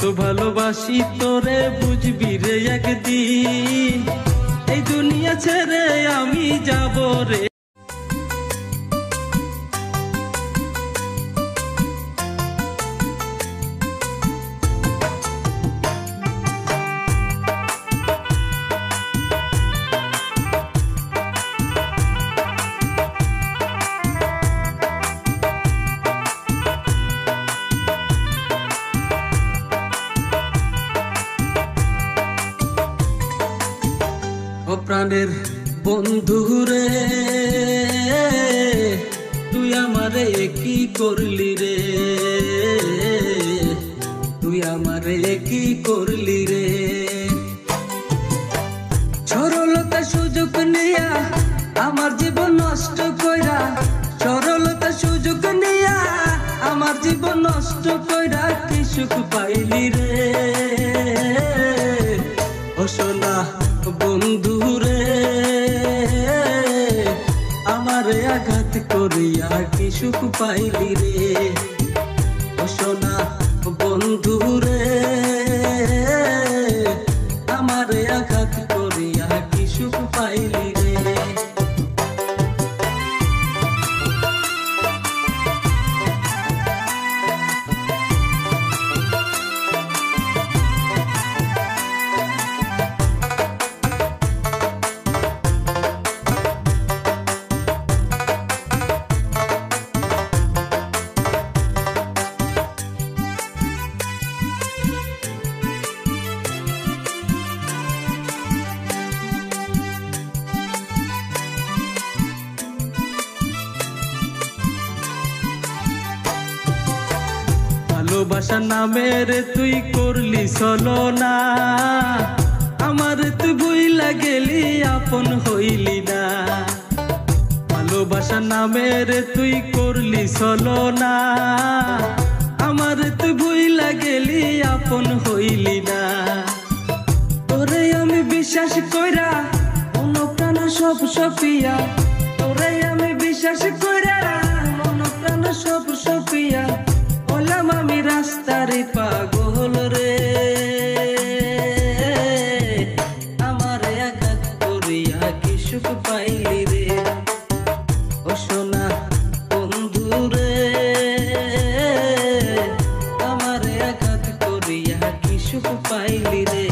কত ভালোবাসি তোরে বুঝবি রে একদিন, এই দুনিয়া ছেড়ে আমি যাব রে। ও প্রাণের বন্ধু রে, তুই আমারে কি করলি রে, তুই আমারে কি করলি রে। সরলতা সুযোগ নিয়া আমার জীবন নষ্ট কইরা, সরলতা সুযোগ নিয়া আমার জীবন নষ্ট কইরা কি সুখ পাইলি রে। ও সোনা বন্ধু রে, আমারে আঘাত করিয়া কি সুখ পাইলি রে। ও সোনা বন্ধু রে, আমারে আঘাত করিয়া কি সুখ পাইলি রে। ভালোবাসা নামের তুই করলি ছলনা, আমার তুই ভুইলা গেলি আপন হইলি না। ভালোবাসা নামের তুই করলি ছলনা, আমার তুই ভুইলা গেলি আপন হইলি না। তোরে আমি বিশ্বাস কইরা মন প্রাণ সব সপিয়া, তোরে আমি বিশ্বাস কইরা মন প্রাণ সব সপিয়া হলাম আমি রাস্তারে পাগল রে। আমারে আঘাত করিয়া কি সুখ পাইলি রে। ও সোনা বন্ধু রে, আমারে আঘাত করিয়া কি সুখ পাইলি রে।